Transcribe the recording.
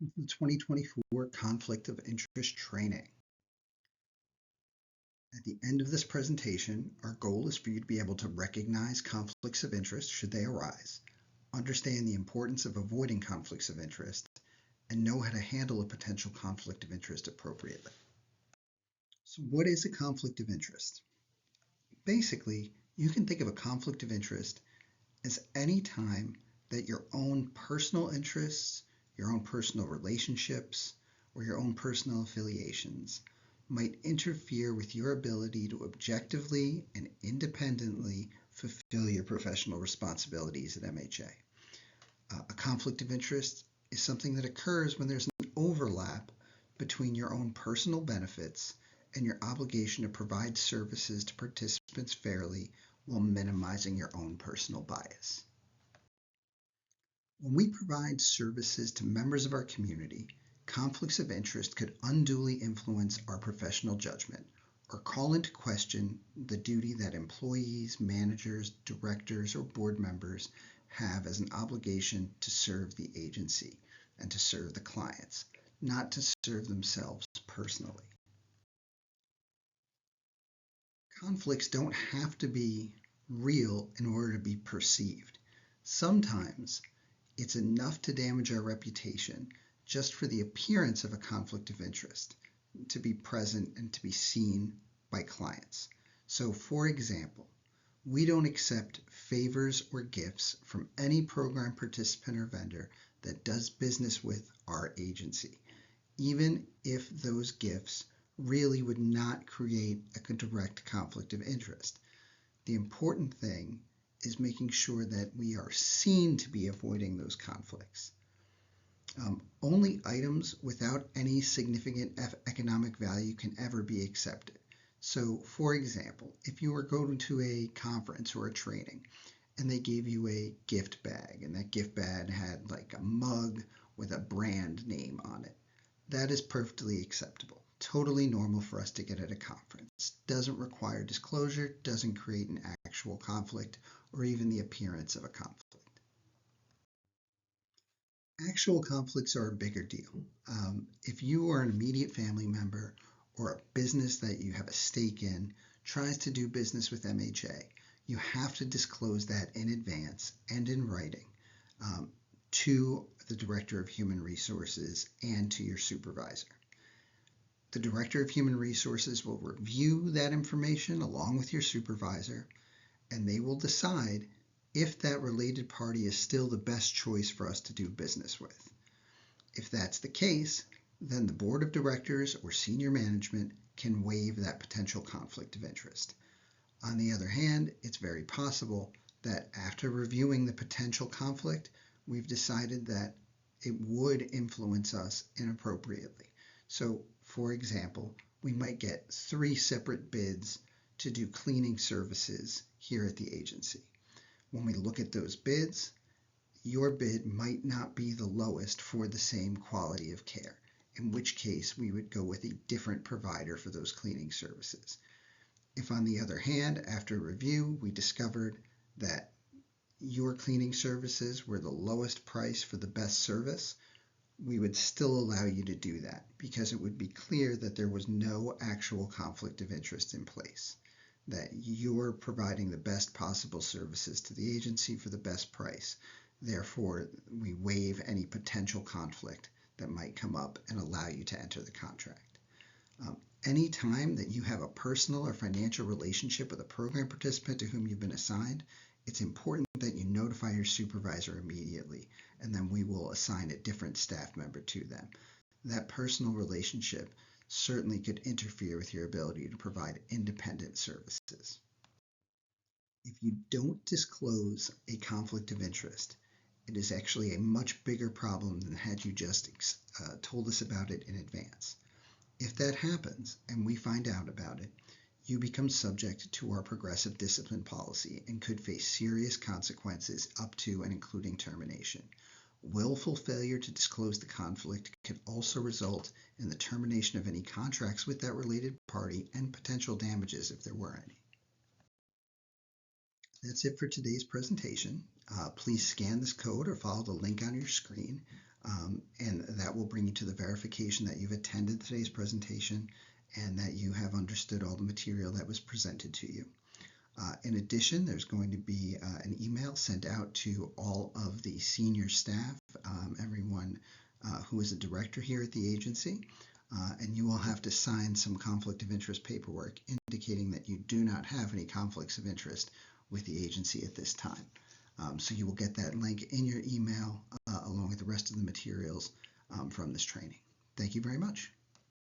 The 2024 Conflict of Interest Training. At the end of this presentation, our goal is for you to be able to recognize conflicts of interest should they arise, understand the importance of avoiding conflicts of interest, and know how to handle a potential conflict of interest appropriately. So what is a conflict of interest? Basically, you can think of a conflict of interest as any time that your own personal interests, your own personal relationships, or your own personal affiliations might interfere with your ability to objectively and independently fulfill your professional responsibilities at MHA. A conflict of interest is something that occurs when there's an overlap between your own personal benefits and your obligation to provide services to participants fairly while minimizing your own personal bias. When we provide services to members of our community, conflicts of interest could unduly influence our professional judgment or call into question the duty that employees, managers, directors, or board members have as an obligation to serve the agency and to serve the clients, not to serve themselves personally. Conflicts don't have to be real in order to be perceived. Sometimes it's enough to damage our reputation just for the appearance of a conflict of interest to be present and to be seen by clients. So, for example, we don't accept favors or gifts from any program participant or vendor that does business with our agency, even if those gifts really would not create a direct conflict of interest. The important thing is making sure that we are seen to be avoiding those conflicts. Only items without any significant economic value can ever be accepted. So, for example, if you were going to a conference or a training and they gave you a gift bag, and that gift bag had like a mug with a brand name on it, that is perfectly acceptable. Totally normal for us to get at a conference. Doesn't require disclosure, doesn't create an actual conflict or even the appearance of a conflict. Actual conflicts are a bigger deal. If you or an immediate family member or a business that you have a stake in tries to do business with MHA, you have to disclose that in advance and in writing to the Director of Human Resources and to your supervisor. The Director of Human Resources will review that information along with your supervisor, and they will decide if that related party is still the best choice for us to do business with. If that's the case, then the board of directors or senior management can waive that potential conflict of interest. On the other hand, it's very possible that after reviewing the potential conflict, we've decided that it would influence us inappropriately. So, for example, we might get 3 separate bids to do cleaning services here at the agency. When we look at those bids, your bid might not be the lowest for the same quality of care, in which case we would go with a different provider for those cleaning services. If, on the other hand, after review, we discovered that your cleaning services were the lowest price for the best service, we would still allow you to do that because it would be clear that there was no actual conflict of interest in place, that you're providing the best possible services to the agency for the best price. Therefore, we waive any potential conflict that might come up and allow you to enter the contract. Any time that you have a personal or financial relationship with a program participant to whom you've been assigned, it's important that you notify your supervisor immediately, and then we will assign a different staff member to them. That personal relationship certainly could interfere with your ability to provide independent services. If you don't disclose a conflict of interest, it is actually a much bigger problem than had you just told us about it in advance. If that happens and we find out about it, you become subject to our progressive discipline policy and could face serious consequences up to and including termination. Willful failure to disclose the conflict could also result in the termination of any contracts with that related party and potential damages if there were any. That's it for today's presentation. Please scan this code or follow the link on your screen. And that will bring you to the verification that you've attended today's presentation and that you have understood all the material that was presented to you. In addition, there's going to be an email sent out to all of the senior staff, everyone who is a director here at the agency, and you will have to sign some conflict of interest paperwork indicating that you do not have any conflicts of interest with the agency at this time. So you will get that link in your email along with the rest of the materials from this training. Thank you very much.